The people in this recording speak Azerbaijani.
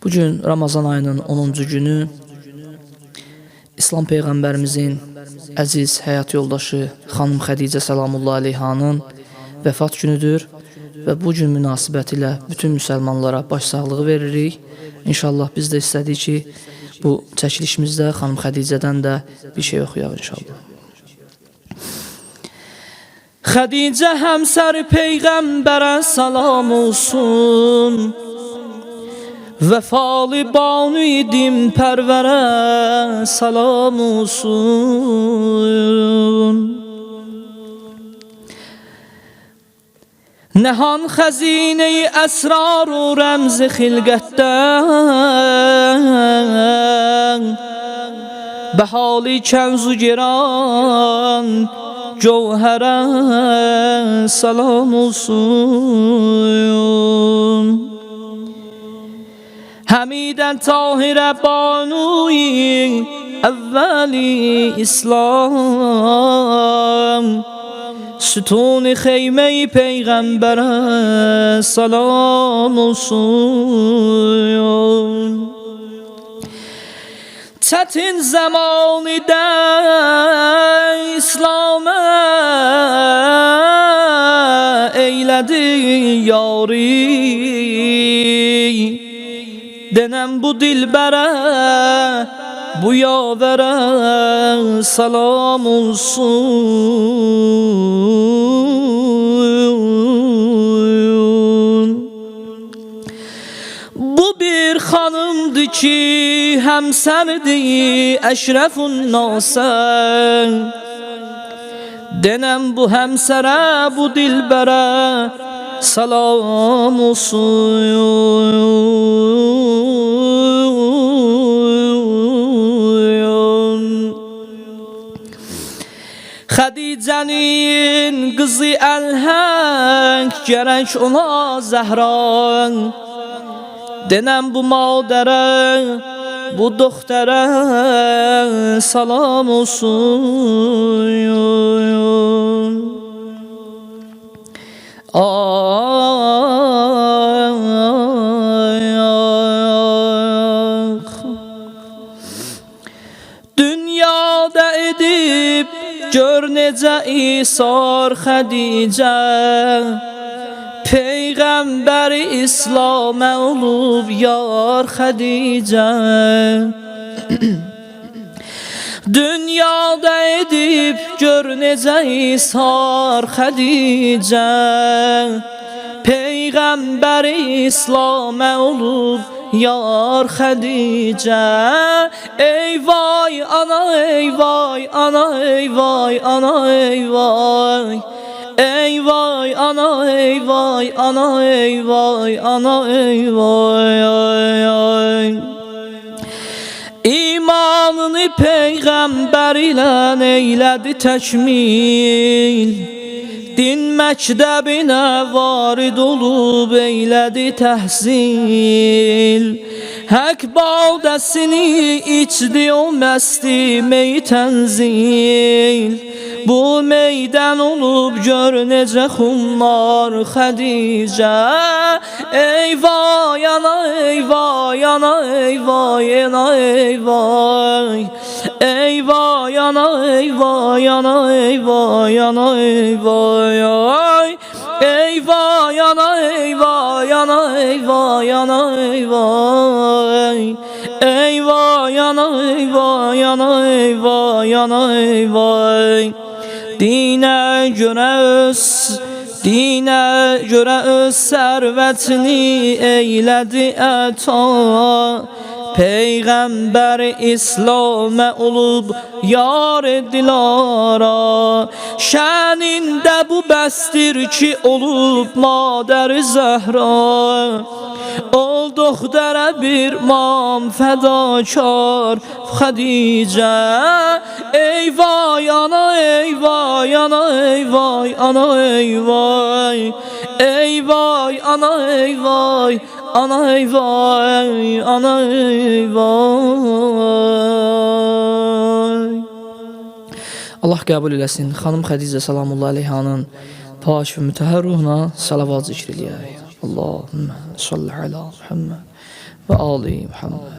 Bugün Ramazan ayının 10-cu günü İslam Peyğəmbərimizin əziz həyat yoldaşı xanım Xədicə Salamullahi aleyhanın vəfat günüdür və bu gün münasibətilə bütün müsəlmanlara başsağlığı veririk. İnşallah biz də istədik ki, bu çəkilişimizdə xanım Xədicədən də bir şey oxuyaq inşallah. Xədicə həmsər Peyğəmbərə salam olsun, Vəfalı banu idim pərvərə salam olsun. Nəhan xəzinəyi əsrar u rəmzi xilqətdən, Bəhali kənzu giran cövhərə salam olsun. Həmidən tahirə banuyi əvvəli İslam, Sütun-i xeyməyi Peyğəmbərə salam olsun. Çətin zamanıda İslam'a eylədi yari, Denəm bu dilbərə, bu yavərə salam olsun. Bu bir xanımdır ki, həmsərdir əşrəfun nasən, Denəm bu həmsərə, bu dilbərə salam olsun. Xədicənin qızı əlhəng gərək ona Zəhran, Denəm bu madərə, bu doktorə salam olsun. Dünyada edib gör necə isar Xədicə, Peyğəmbəri İslamə olub yar Xədicə. Dünyada edib gör necə isar Xədicə, Peyğəmbəri İslamə olub yar Xədicə. Ey vay ana, ey vay ana, ey vay ana, ey vay, Ey vay ana, ey vay ana, ey vay ana, ey vay, ay, ay. İmanını Peyğəmbər ilə eylədi təkmil, Din məktəbinə varid olub eylədi təhsil, Hək badəsini içdi o məsti mey tənzil, Bu meydən olub gör necə xumlar Xədicə. Ey vay ana, ey vay ana, ey vay ana, ey vay, Ey vay ana, ey vay ana, ey vay ana, ey vay, ay. Ey vay ana, ey vay ana, ey vay ana, ey vay, Ey vay ana, ey vay ana, ey vay ana, ey vay. Dinə görə öz sərvətini eylədi əta, Peyğəmbər İslamə olub yar dilara. Şənində bu bəsdir ki, olub madər Zəhra, Ol doktorə bir mam fədakar Xədicə. Ey vay ana, ey vay ana, ey vay ana, ey vay, Ey vay ana, ey vay ana, ey vay ana, ey vay. Allah qəbul eləsin. Xanım Xədicə Salamullahi aleyhanın pak və mütəhhər ruhuna salavat zikr eləyək. Allahümme salli ala Muhammed ve ali Muhammed.